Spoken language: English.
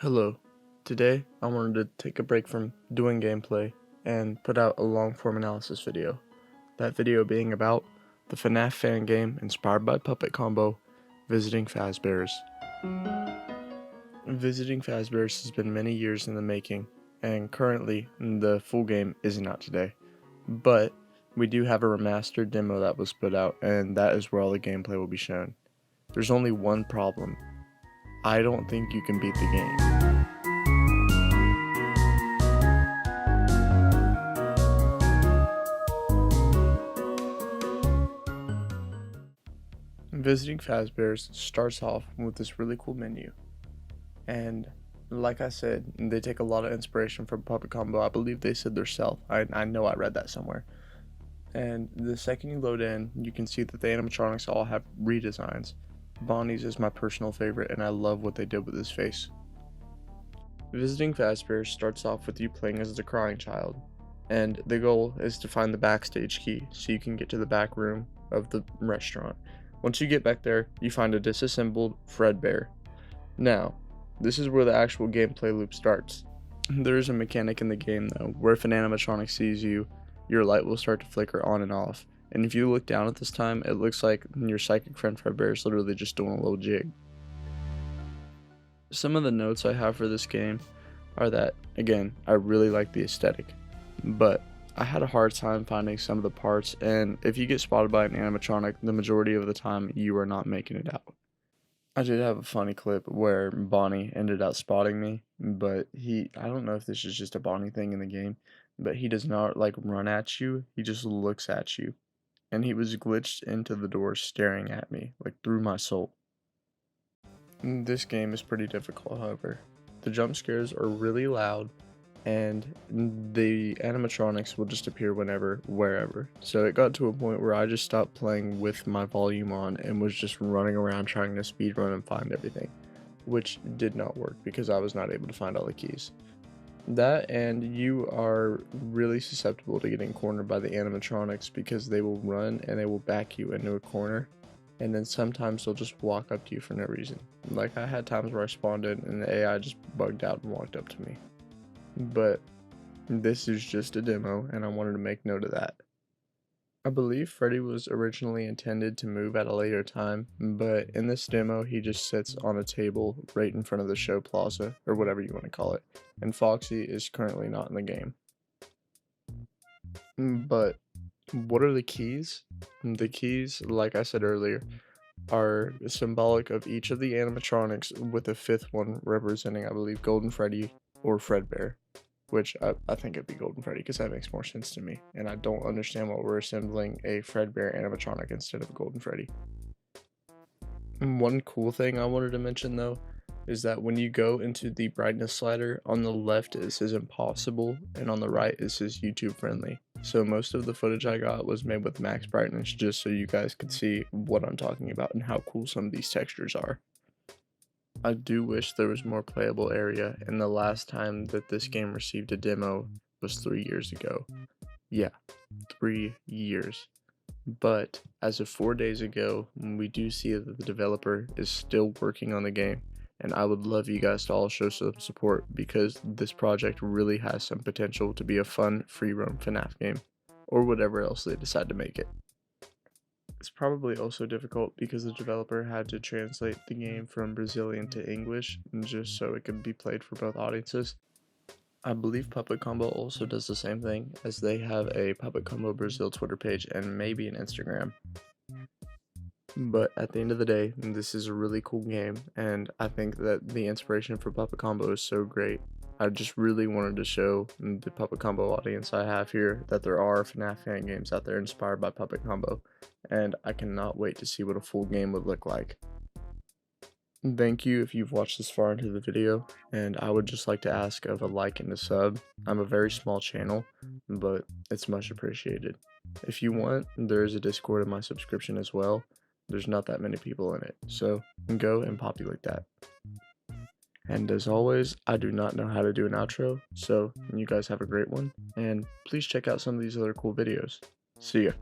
Hello. Today, I wanted to take a break from doing gameplay and put out a long-form analysis video. That video being about the FNAF fan game inspired by puppetcombo, Visiting Fazbear's. Visiting Fazbear's has been many years in the making, and currently the full game isn't out today. But we do have a remastered demo that was put out, and that is where all the gameplay will be shown. There's only one problem. I don't think you can beat the game. Visiting Fazbear's starts off with this really cool menu, and like I said, they take a lot of inspiration from puppetcombo. I believe they said themselves. I know I read that somewhere. And the second you load in, you can see that the animatronics all have redesigns. Bonnie's is my personal favorite, and I love what they did with his face. Visiting Fazbear's starts off with you playing as the crying child, and the goal is to find the backstage key so you can get to the back room of the restaurant. Once you get back there, you find a disassembled Fredbear. Now, this is where the actual gameplay loop starts. There is a mechanic in the game though, where if an animatronic sees you, your light will start to flicker on and off. And if you look down at this time, it looks like your psychic friend Fredbear is literally just doing a little jig. Some of the notes I have for this game are that, again, I really like the aesthetic, but I had a hard time finding some of the parts, and if you get spotted by an animatronic, the majority of the time you are not making it out. I did have a funny clip where Bonnie ended up spotting me, but I don't know if this is just a Bonnie thing in the game, but he does not like run at you, he just looks at you. And he was glitched into the door staring at me, like through my soul. This game is pretty difficult, however. The jump scares are really loud, and the animatronics will just appear whenever, wherever. So it got to a point where I just stopped playing with my volume on and was just running around trying to speedrun and find everything, which did not work because I was not able to find all the keys. That, and you are really susceptible to getting cornered by the animatronics because they will run and they will back you into a corner, and then sometimes they'll just walk up to you for no reason. Like I had times where I spawned in and the AI just bugged out and walked up to me. But this is just a demo, and I wanted to make note of that. I believe Freddy was originally intended to move at a later time, but in this demo he just sits on a table right in front of the show plaza, or whatever you want to call it, and Foxy is currently not in the game. But what are the keys? The keys, like I said earlier, are symbolic of each of the animatronics, with a fifth one representing, I believe, Golden Freddy or Fredbear, which I think it'd be Golden Freddy because that makes more sense to me, and I don't understand why we're assembling a Fredbear animatronic instead of a Golden Freddy. One cool thing I wanted to mention though is that when you go into the brightness slider, on the left it says impossible and on the right it says YouTube friendly. So most of the footage I got was made with max brightness just so you guys could see what I'm talking about and how cool some of these textures are. I do wish there was more playable area, and the last time that this game received a demo was 3 years ago. Yeah, 3 years. But as of 4 days ago, we do see that the developer is still working on the game, and I would love you guys to all show some support because this project really has some potential to be a fun, free roam FNAF game, or whatever else they decide to make it. It's probably also difficult because the developer had to translate the game from Brazilian to English just so it could be played for both audiences. I believe puppetcombo also does the same thing, as they have a puppetcombo Brazil Twitter page and maybe an Instagram. But at the end of the day, this is a really cool game, and I think that the inspiration for puppetcombo is so great. I just really wanted to show the puppetcombo audience I have here that there are FNAF fan games out there inspired by puppetcombo, and I cannot wait to see what a full game would look like. Thank you if you've watched this far into the video, and I would just like to ask of a like and a sub. I'm a very small channel, but it's much appreciated. If you want, there is a Discord in my subscription as well. There's not that many people in it, so go and populate that. And as always, I do not know how to do an outro, so you guys have a great one, and please check out some of these other cool videos. See ya.